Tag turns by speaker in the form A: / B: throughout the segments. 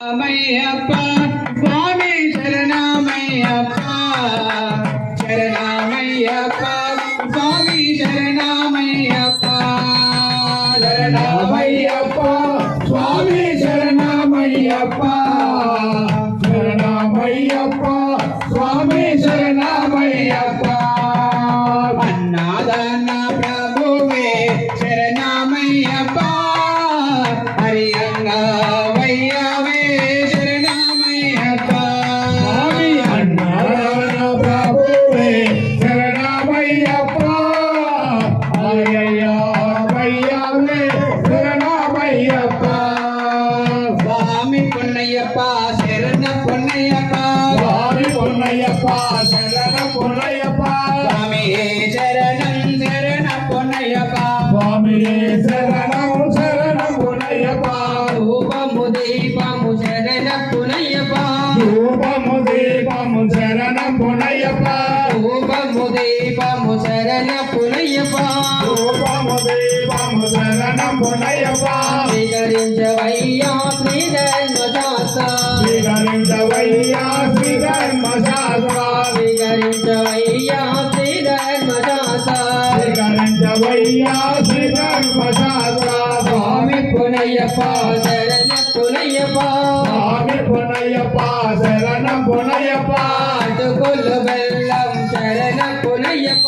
A: శరణమయ్యప్ప స్వామి శరణమయ్యప్ప శరణమయ్యప్ప స్వామి శరణమయ్యప్ప శరణమయ్యప్ప స్వామి శరణమయ్యప్ప శరణమయ్యప్ప స్వామి శరణమయ్యప్ప అన్నదాన ప్రభువే శరణమయ్యప్ప హరియంగా వయ్యవే శరణమయ్యప్ప స్వామి అన్నదాన ప్రభువే శరణమయ్యప్ప హరియయ్యా వయ్యవే శరణమయ్యప్ప స్వామి పొన్నయ్యప్ప శరణ పొన్నయ్యప్ప స్వామి పొన్నయ్యప్ప శరణ పొన్నయ్యప్ప స్వామి శరణం శరణ పొన్నయ్యప్ప స్వామి శరణం శరణ పొన్నయ్యప్ప రూపము దీపము శరణ పొన్నయ్యప్ప రూపము దీపము శరణ పొన్నయ్యప్ప రూపము దీపము శరణ పొన్నయ్యప్ప రూపము దీపము శరణ పొన్నయ్యప్ప స్వీకరించవయ్యా శ్రీ ధర్మశాస్త్ర స్వీకరించవయ్యా శ్రీ ధర్మశాస్త్ర స్వీకరించవయ్యా శ్రీ ధర్మశాస్త్ర స్వీకరించవయ్యా శ్రీ ధర్మశాస్త్ర స్వామి పునయ్యప్ప శరణ పునయ్యప్ప స్వామి పునయ్యప్ప శరణ పునయ్యప్ప అటుకులు బెల్లం శరణ పునయ్యప్ప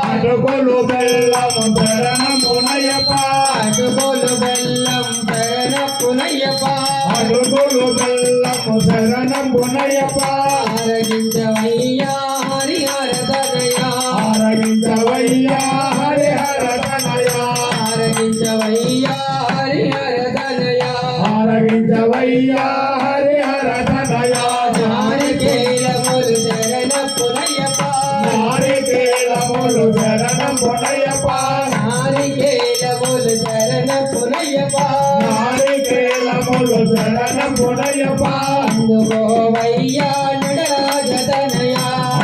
A: అటుకులు బెల్లం శరణ పునయ్యప్ప అటుకులు బెల్లం శరణ పునయ్యప్ప అటుకులు బెల్లం శరణ పునయ్యప్ప ఆరగించవయ్యా హరిహర తనయ ఆరగించవయ్యా హరిహర తనయ ఆరగించవయ్యా హరిహర తనయ ఆరగించవయ్యా హరిహర తనయ నారికేళములు శరణ పునయ్యప్ప నారికేళములు శరణ పునయ్యప్ప నారికేళములు శరణ పునయ్యప్ప నారికేళములు శరణ పునయ్యప్ప అందుకోవయ్యా నడరాజ తనయ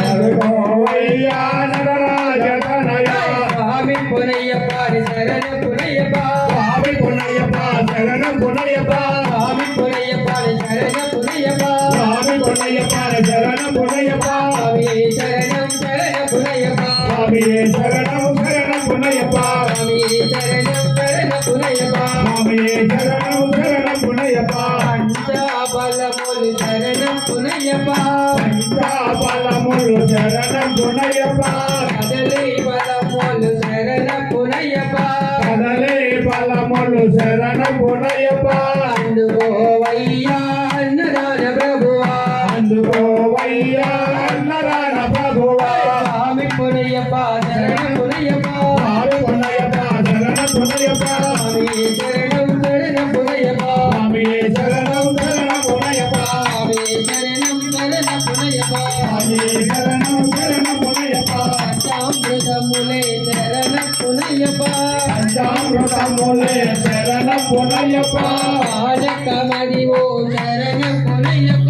A: అందుకోవయ్యా నడరాజ తనయ స్వామి పునయ్యప్ప శరణ పునయ్యప్ప స్వామి పునయ్యప్ప శరణ పునయ్యప్ప స్వామి పునయ్యప్ప శరణ పునయ్యప్ప స్వామి పునయ్యప్ప శరణ పునయ్యప్ప స్వామి శరణం శరణ పునయ్యప్ప స్వామి శరణం శరణ పునయ్యప్ప స్వామి శరణం శరణ పునయ్యప్ప స్వామి శరణం శరణ పునయ్యప్ప పంచాబలములు శరణం పునయ్యప్ప పంచాబలములు శరణం పునయ్యప్ప కదలి బలములు శరణ పునయ్యప్ప కదలి బలములు శరణ పునయ్యప్ప అందుకోవయ్యా అన్నదాన ప్రభువా అందుకోవయ్యా అన్నదాన ప్రభువా స్వామి పునయ్యప్ప శరణ పునయ్యప్ప స్వామి పునయ్యప్ప శరణ పునయ్యప్ప స్వామి శరణం శరణ పునయ్యప్ప స్వామి శరణం శరణ పునయ్యప్ప స్వామి శరణం శరణ పునయ్యప్ప స్వామి శరణం శరణ పునయ్యప్ప పంచామృతములే శరణ పునయ్యప్ప పంచామృతములే శరణ పునయ్యప్ప పాదకమదివో శరణ పునయ్యప్ప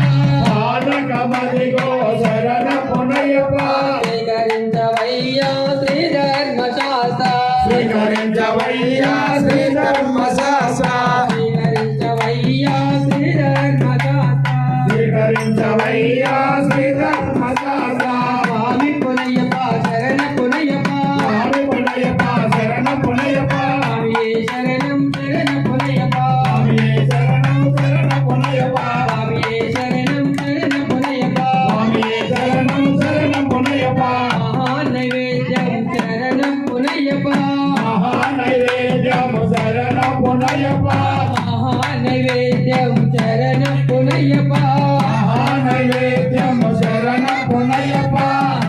A: పాదకమదిగో శరణ పునయ్యప్ప స్వీకరించవయ్యా శ్రీ ధర్మశాస్త్ర స్వీకరించవయ్యా శ్రీ ధర్మశాస్త్ర స్వీకరించవయ్యా శ్రీ ధర్మశాస్త్ర స్వీకరించవయ్యా శ్రీ ధర్మశాస్త్ర స్వామి పునయ్యప్ప శరణ పునయ్యప్ప స్వామి పునయ్యప్ప శరణ పునయ్యప్ప స్వామి శరణం శరణ పునయ్యప్ప స్వామి శరణం శరణ పునయ్యప్ప స్వామి శరణం శరణ పునయ్యప్ప స్వామి శరణం శరణ పునయ్యప్ప మహానైవేద్యం శరణం పునయ్యప్ప మహానైవేద్యం శరణ పునయ్యప్ప మహానైవేద్యం శరణ పునయ్యప్ప మహానైవేద్యం శరణ పునయ్యప్ప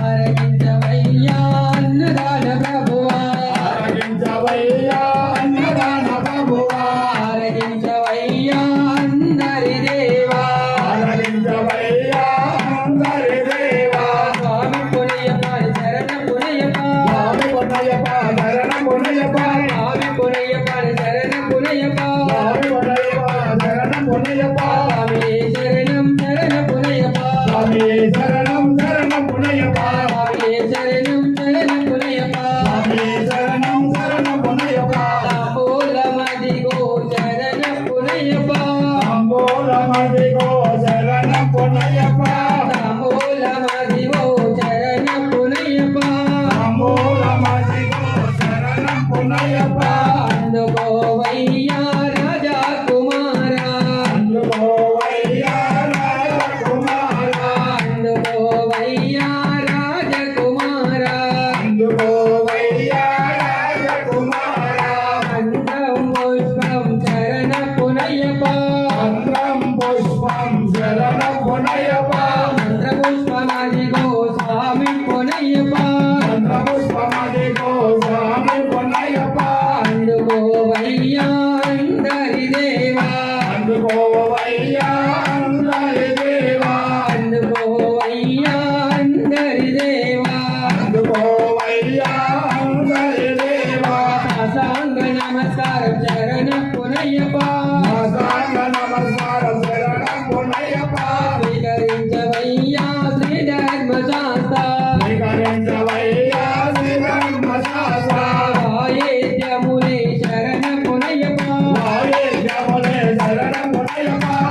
A: ఆరగించవయ్యా అన్నదాన ప్రభువా ఆరగించవయ్యా అన్నదాన ప్రభువా ఆరగించవయ్యా అందరి దేవా ఆరగించవయ్యా అందరి దేవా స్వామి పునయ్యప్ప శరణ పునయ్యప్ప స్వామి పునయ్యప్ప శరణ పునయ్యప్ప స్వామి పునయ్యప్ప శరణ పునయ్యప్ప స్వామి పునయ్యప్ప శరణ పునయ్యప్ప స్వామి శరణం శరణ పునయ్యప్ప స్వామి శరణం శరణ పునయ్యప్ప స్వామి శరణం శరణ పునయ్యప్ప స్వామి శరణం శరణ పునయ్యప్ప తాంబూలమదిగో శరణ పునయ్యప్ప తాంబూలమదిగో
B: మాదిగో శరణం పొన్నయ్యప్ప
A: తాంబూల మాదిగో శరణం పొన్నయ్యప్ప
B: తాంబూల మాదిగో శరణం పొన్నయ్యప్ప
A: అందుకోవయ్యా రాజా కుమారా
B: అందుకోవయ్యా రాజకుమారా
A: అందుకోవయ్యా రాజకుమారా
B: అందుకోవయ్యా రాజకుమారా
A: మంత్రం పుష్పం శరణ పునయ్యప్ప
B: మంత్రం పుష్పం శరణం పొన్నయ్యప్ప
A: మంత్రపుష్పమాదిగో స్వామి పునయ్యప్ప
B: మంత్రపుష్పమదిగో స్వామి పొన్నయ్యప్ప
A: అందుకోవయ్యా అందరి దేవా
B: అందుకోవయ్యా అందరి దేవా
A: అందుకోవయ్యా అందరి దేవా
B: అందుకోవయ్యా అందరి దేవా
A: సాంగ నమస్కారం శరణ పునయ్యప్ప
B: సాష్టాంగ నమస్కారం శరణం పొన్నయ్యప్ప
A: స్వీకరించవయ్యా శ్రీ ధర్మశాస్త్ర
B: స్వీకరించవయ్యా శ్రీధర్మశాస్త్ర
A: వాయిద్యములే శరణ పునయ్యప్ప
B: వాయిద్యములే శరణం పొన్నయ్యప్ప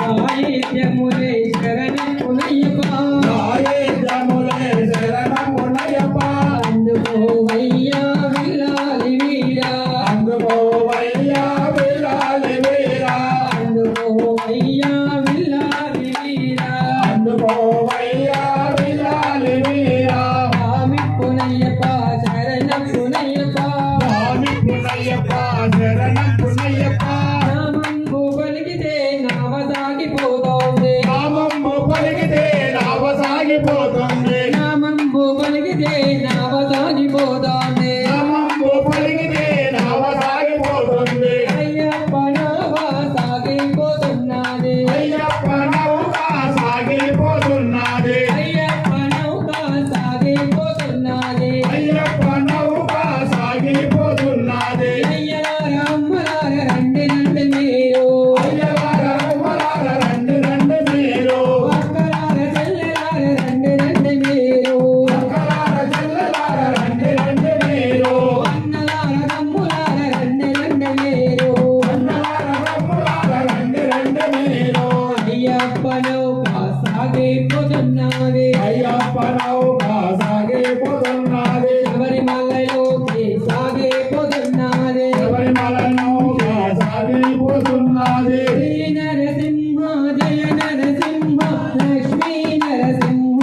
A: వాయిద్యములే శరణ పునయ్యప్ప
B: వాయిద్యములే శరణం పొన్నయ్యప్ప
A: అందుకోవయ్యా విల్లాలి వీరా
B: అందుకోవయ్యా విలాలి వీరా
A: అందుకోవయ్యా విల్లాలి వీరా
B: అందుకోవయ్యా విలాలి వీరా
A: స్వామి పునయ్యప్ప శరణ పునయ్యప్ప
B: స్వామి పున్నయ్యప్ప శరణం పున్నయ్యప్ప
A: నామంబు పలికితే నావ సాగిపోతోంది
B: నామము పలికితే నావ సాగిపోతుంది
A: నామంబు పలికితే నావ సాగిపోతోంది
B: నామము పలికితే నావ సాగిపోతుంది
A: అయ్యప్ప నావ సాగిపోతున్నది
B: అయ్యప్ప నౌక సాగిపోతున్నది
A: అయ్యప్ప నౌక సాగిపోతున్నది
B: అయ్యప్ప నౌక సాగిపోతున్నది
A: అయ్యలార అమ్మలార రండి రండి మీరు
B: అయ్యలార రమ్మలార రండి రండి మీరు
A: అక్కలార చెల్లెలార రండి రండి మీరు
B: అక్కలార చెల్లెలార రండి రండి మీరు
A: అన్నలార తమ్ములార రండి రండి మీరు
B: అన్నలార రమ్మలార రండి రండి మీరు
A: అయ్యప్ప నౌక సాగిపోతున్నది
B: అయ్యప్ప నౌక సాగిపోతున్నది
A: శబరిమలలోకి సాగిపోతున్నది
B: శబరిమల నౌక సాగిపోతున్నది
A: శ్రీ నరసింహ జయ నరసింహ లక్ష్మీ నరసింహ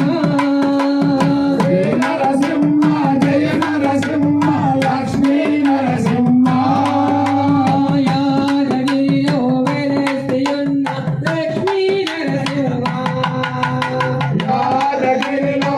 B: శ్రీ నరసింహ జయ నరసింహ లక్ష్మీ నరసింహ
A: యాదగిరిలో వెలసియున్న లక్ష్మీ నరసింహ
B: యాదగిరిలో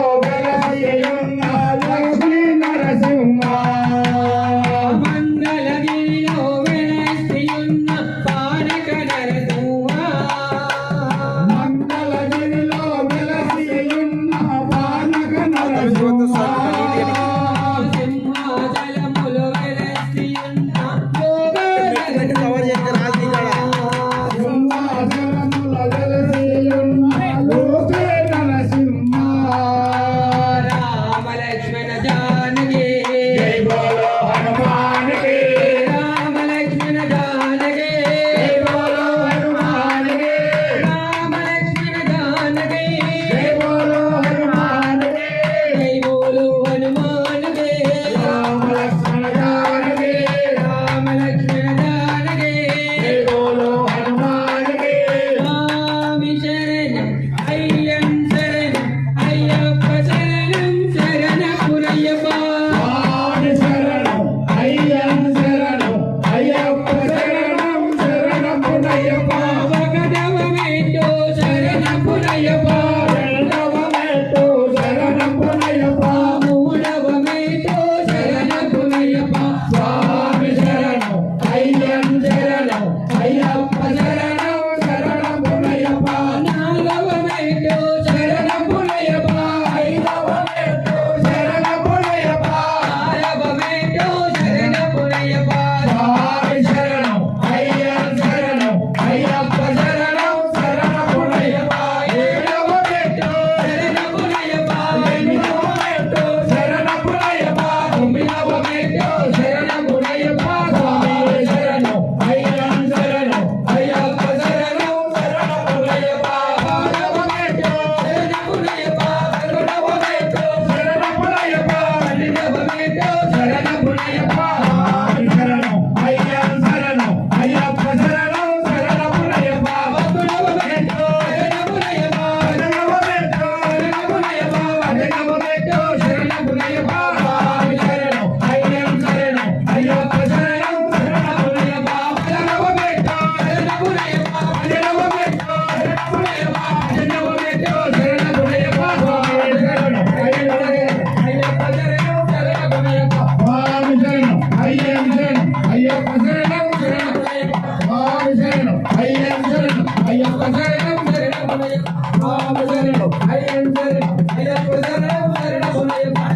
A: అయ్యప్ప శరణం శరణం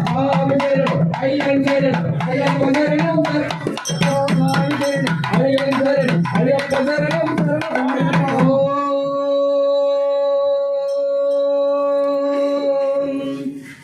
A: స్వామి శరణం అయ్యప్ప శరణం అయ్యప్ప శరణం స్వామి శరణం అయ్యప్ప శరణం అయ్యప్ప శరణం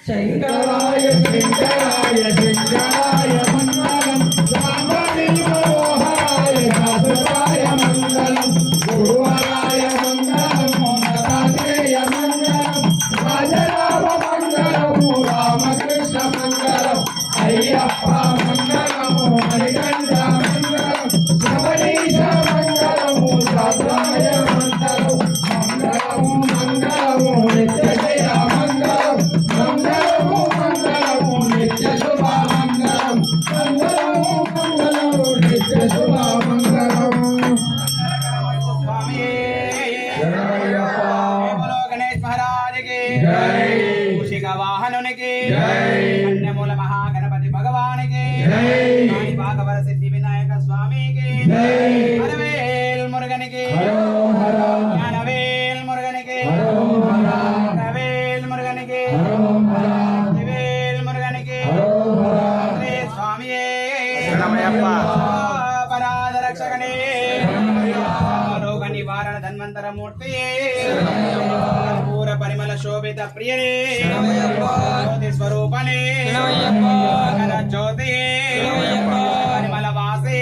A: శంకరాయ శంకరాయ శంకరాయ మంగళం రామాయ మనోహరాయ శాశ్వతాయ మంగళం గురువరాయ మంగళం దత్తాత్రేయ మంగళం రాజరామ మంగళము రామకృష్ణ మంగళం అయ్యప్ప మంగళము మణికంఠ మంగళం శబరీశ మంగళము శాస్త్రాయ మంగళం మంగళము మంగళము నిత్య జయ మంగళం మంగళము మంగళము నిత్య శుభ మంగళం మంగళము మంగళము నిత్య శుభ మంగళం
C: गणेश महाराज की
A: जय
C: मूषिका वाहन की
A: जय
C: कन्यामूल महागणपति भगवान की
A: जय
C: भागवर सिद्धि विनायक स्वामी की
A: जय
C: हरवेल मुरुगन की
A: हरो हरा
C: ज्ञानवेल मुरुगन की
A: हरो हरा
C: रवेल मुरुगन की
A: हरो हरा
C: दिवेल मुरुगन की
A: हरो हरा
C: श्री स्वामी
B: శరణమయ్యప్ప.
C: पराद रक्षकने रोग निवारण धन्वंतर मूर्ति पूर परिमल शोभित प्रियने ज्योति स्वरूपने मकर ज्योति परिमल वासे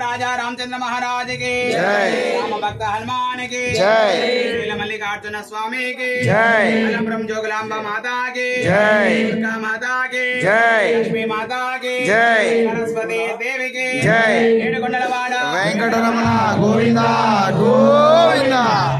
C: राजा रामचंद्र महाराज की
B: जय।
C: राम भक्त हनुमान की
B: जय।
C: नील मल्लिकार्जुन स्वामी की
B: जय।
C: ब्रह्म जोगलांबा माता की
B: जय।
C: दुर्गा माता की
B: जय।
C: लक्ष्मी माता की
B: जय।
C: सरस्वती देवी की
B: जय।
C: ఏడుకొండలవాడ
B: వెంకటరమణ గోవింద గోవింద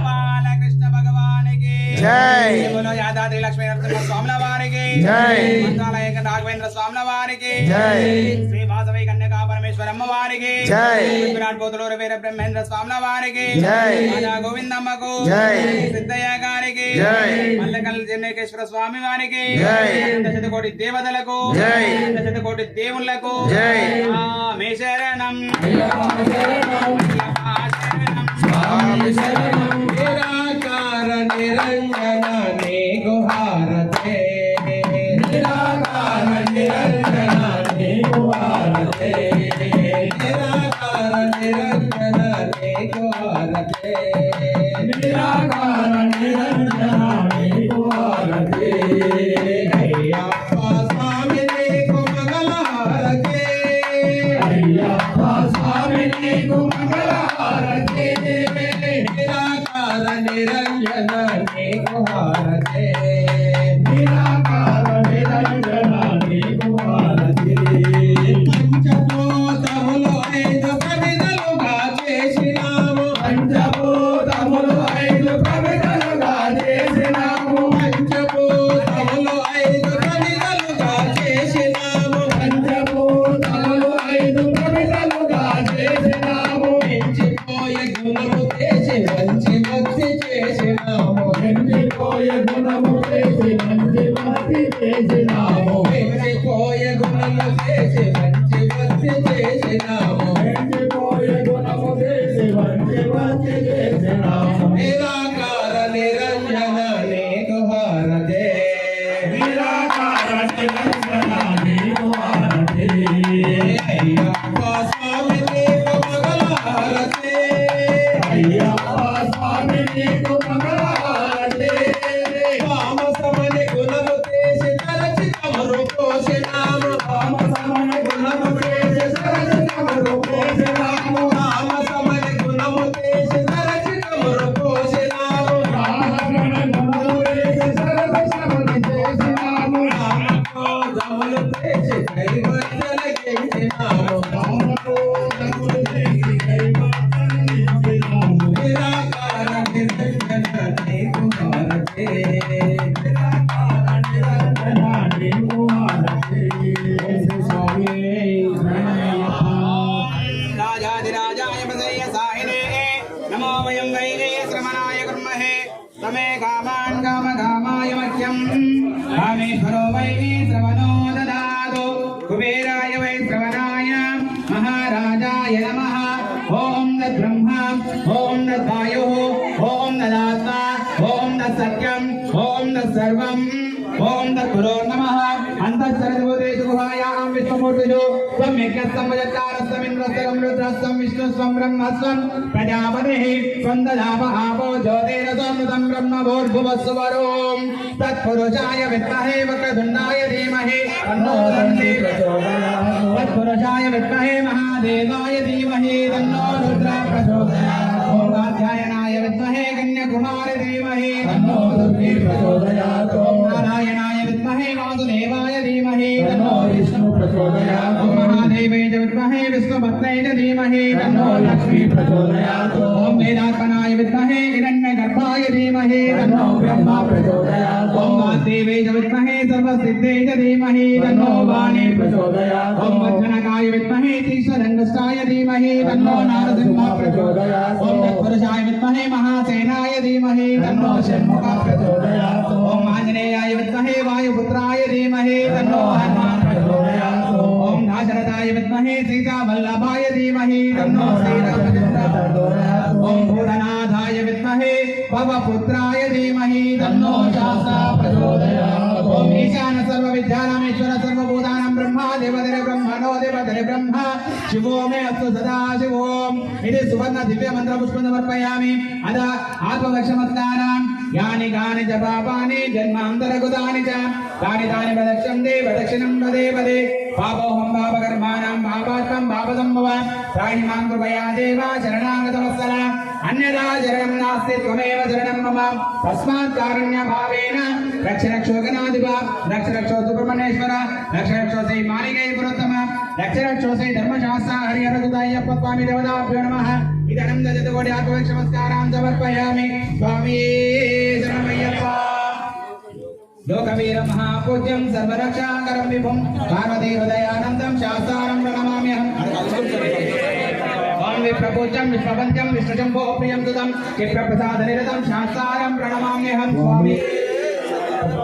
C: బాలకృష్ణ భగవానికి
B: జై.
C: బోలో యాదాద్రి లక్ష్మీ నరసింహ స్వాముల వారికి
B: జై.
C: మంత్రాలయ రాఘవేంద్ర స్వాముల వారికి
B: జై.
C: శ్రీ వాసవి కన్యకా పరమేశ్వరమ్మ వారికి
B: జై.
C: విరాట్ పోతులూరు వీర బ్రహ్మేంద్ర స్వాముల వారికి
B: జై.
C: రాజా గోవిందమ్మకు
B: జై.
C: సిద్ధయ్య గారికి
B: జై.
C: మల్లకల్ చెన్నకేశ్వర స్వామి వారికి
B: జై.
C: దశకోటి దేవతలకు
B: జై.
C: దశకోటి దేవుళ్లకు
B: జై.
C: ఆమె శరణం
A: స్వామి శరణం నిరాకార నిరంజన నీ గుహారతే నిరాకార నిరంజన నీ గుహారతే నిరాకార నిరంజన నీ గుహారతే నిరాకార నిరంజన నీ గుహారతే అయ్యప్ప స్వామి నీకు మంగళహారతే అయ్యప్ప స్వామి నీకు మంగళహారతే నిరాకార నిరంజన నీకు హారతే నిరాకార నిరంజన నీకు హారతే పంచభూతములు ఐదు ప్రమిదలుగా చేసినాము పంచభూతములు ఐదు ప్రమిదలుగా చేసినాము పంచభూతములు ఐదు ప్రమిదలుగా చేసినాము పంచభూతములు ఐదు ప్రమిదలుగా చేసినాము పెంచిపోయే గుణము చేసి మంచి భక్తి చేసినాము పెంచిపోయే గుణము చేసి మంచి భక్తి చేసినాము పెంచిపోయే గుణము చేసి మంచి భక్తి చేసినాము పెంచిపోయే గుణము చేసి మంచి భక్తి చేసినాము నిరాకార నిరంజన నీకు హారతే నిరాకార నిరంజన నీకు హారతే అయ్యప్ప స్వామి నీకు మంగళహారతే అయ్యప్ప స్వామి నీకు మంగళహారతే వామసమని గుణము చేసి తలచి తమరు పోసినాము వామసమని గుణము చేసి తలచి తమరు పోసినాము వామసమని గుణము చేసి తలచి తమరు పోసినాము వామసమని గుణము చేసి తలచి తమరు చేసినాము రామకోదములు చేసి కైవల్యల గెలిచినాము రామకోదములు చేసి కైవల్యల నిరాకార నిరంజన నీకు హారతే నిరాకార నిరంజన నీకు హారతే స్వామి
C: राजाधिराजाय पदये साहिने नमो वयं वै श्रमणाय कुर्महे तमे कामान् कामकामाय मह्यं कामेश्वरो वै श्रवणो ददातु कुबेराय वै श्रवणाय महाराजाय नमः ॐ तद्ब्रह्मा ॐ तद्वायुः ॐ तदात्मा ॐ तत् तत्सत्यम् ओम तत्सर्वम् ओम तत्पुरो नमः अंतःसर्वभूतेषु गुहायां विष्णुमूर्तिषु त्वमेकस्तमजत्कारस्तमिन्द्रस्तकं रुद्रस्तं विष्णुस्वं ब्रह्मस्वं प्रजापतिः त्वं ददाप आपो ज्योतिरसोऽमृतं ब्रह्मभूर्भुवस्सुवरों तत्पुरुषाय विद्महे वक्रतुण्डाय धीमहि तन्नो दन्ति प्रचोदयात् तत्पुरुषाय विद्महे महादेवाय धीमहि तन्नो रुद्रः प्रचोदयात् ओम कात्यायनाय विद्महे कन्याकुमारी धीमहि तन्नो दुर्गी प्रचोदयात् ओम नारायणाय विद्महे वासुदेवाय धीमहि तन्नो विष्णु प्रचोदयात् ओम महादेवाय विद्महे विष्णुभक्ताय धीमहि तन्नो लक्ष्मी प्रचोदयात् ओम वेदात्मनाय विद्महे हिरण्यगर्भाय धीमहि तन्नो ब्रह्मा प्रचोदयात् ओम वासुदेवाय विद्महे सर्वसिद्धाय धीमहि तन्नो वाणी प्रचोदयात् ओम वज्रनकाय विद्महे तीक्ष्णदण्डस्थाय धीमहि तन्नो नारसिंह प्रचोदयात् ओम तत्पुरुषाय विद्महे महासेनाय धीमहि तन्नो षण्मुखः प्रचोदयात् ओम आंजनेयाय विद्महे वायुपुत्राय धीमहि तन्नो हनुमान् प्रचोदयात् ओम दाशरथाय विद्महे सीतावल्लभाय धीमहि तन्नो श्रीरामचन्द्रः प्रचोदयात् ओम भूतनाथाय विद्महे भवपुत्राय धीमहि तन्नो शास्ता प्रचोदयात् ओम ईशान सर्वविद्यानामीश्वर सर्वभूतानां ब्रह्मा देवदेव ब्रह्मणो देवदेव ब्रह्म शिवो मे अस्तु सदा शिवोम इति सुवर्ण दिव्य मंत्र पुष्पं समर्पयामि अद आत्मदक्षमस्तानां यानि कानि च पापानि जन्मान्तरकृतानि च तानि तानि प्रदक्षन्ते प्रदक्षिणं पदे पदे पापोऽहं पापकर्माणां पापात्मं पापदं भव त्राहि मां कृपया देव शरणागतवत्सल अन्यथा शरणं नास्ति त्वमेव शरणं मम तस्मात् कारुण्यभावेन रक्ष रक्षोगणाधिप रक्ष रक्षो सुब्रह्मण्येश्वर रक्ष रक्षो श्री मालिकै पुरोत्तम रक्ष रक्षो श्री धर्मशास्त्र हरिहरसुताय्यप्प स्वामी देवताभ्यो नमः इदं दशकोटि आत्मनमस्कारान् समर्पयामि स्वामी शरणमय्यप्प लोकवीर महापूज्यं सर्वरक्षाकरं विभुं पार्वतीहृदयानन्दं शास्तारं प्रणमाम्यहम् ओम विप्रपूज्यं विश्ववन्द्यं विष्णुशम्भो प्रियं सुतं क्षिप्रप्रसादनिरतं शास्तारं प्रणमाम्यहं स्वामी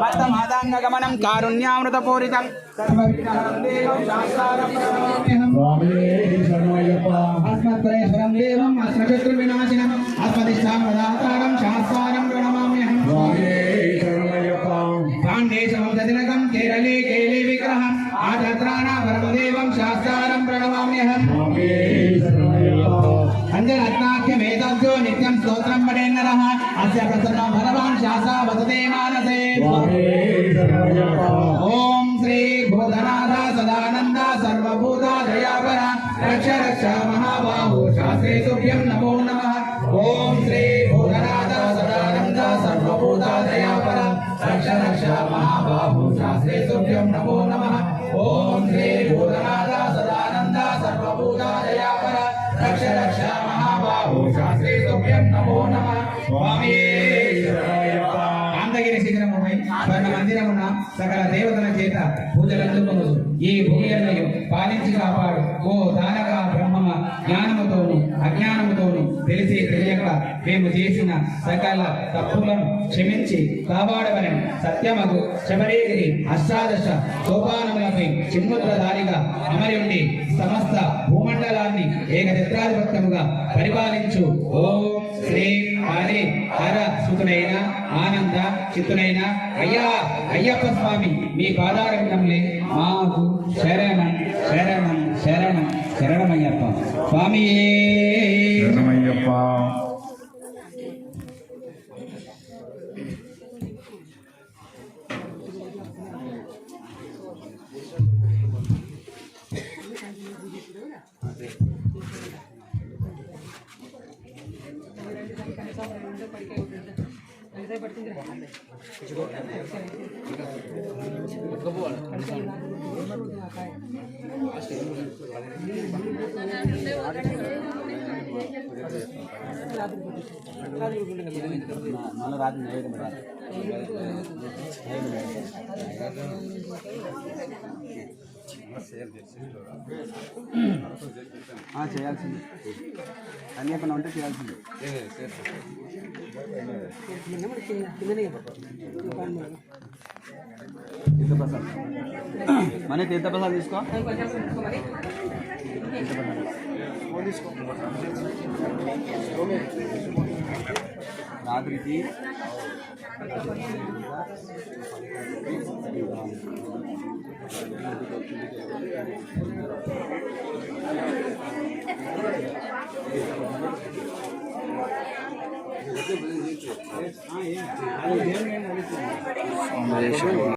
C: भक्तमादान्नगमनं कारुण्यामृतपूरितं सर्वविघ्नहरं देवं शास्तारं प्रणमाम्यहं
B: स्वामी शरणमय्यप्प
C: अस्मत्परेश्वरं देवं अस्मशत्रुविनाशिनम् अस्मदिष्टामदातारं शास्तारं प्रणमाम्यहं
B: स्वामी शरणमय्यप्प
C: पाण्डेशवंशतिलकं केरले केले विग्रहम् आदत्राणापरं देवं शास्तारं प्रणमाम्यहं
B: स्वामी शरणमय्यप्प
C: अंजनरत्नाख्यमेतद्यो नित्यं स्तोत्रं पठेन्नरः अस्य प्रसन्नो भगवान् शासा वसते मानसे
B: स्वामी शरणमय्यप्प
C: ओम श्री भूतनाथ सदानंद सर्वभूत दयापर रक्ष रक्ष महाबाहो शास्त्रे तुभ्यं नमो नमः ओम श्री भूतनाथ सदानंद सर्वभूत दयापर रक्ष रक्ष महाबाहो शास्त्रे तुभ्यं नमो नमः ओम श्री भूतनाथ सदानंद सर्वभूत दयापर रक्ष रक्ष महाबाहो शास्त्रे तुभ्यं नमो नमः स्वामी शरणमय्यप्प ఆంధ్రగిరి శిఖరముపై స్వర్ణ మందిరమున సకల దేవతల చేత పూజలందుకొను ఈ భూమియన్నయు పాలించి కాపాడు ఓ దానక బ్రహ్మమ జ్ఞానముతోను అజ్ఞానముతోను తెలిసి తెలియక మేము చేసిన సకల తప్పులను క్షమించి కాపాడవలని సత్యమగు శబరిగిరి అష్టాదశ సోపానములపై చిన్ముద్రధారిగా అమరి ఉండి సమస్త భూమండలాన్ని ఏకఛత్రాధిపత్యముగా పరిపాలించు ఓం శ్రీ హరి హర సుతునైన ఆనంద చిత్తునైన అయ్యప్ప స్వామి మీ పాదారవిందంలే మాకు శరణం శరణం శరణం శరణమయ్యప్ప స్వామి
B: శరణమయ్యప్ప
C: చేయాల్సింది అన్ని అక్కడ ఉంటే చేయాల్సింది తీర్థప్రసాద్ మన తీర్థప్రసాద్ తీసుకో తీసుకో
D: రాత్రికి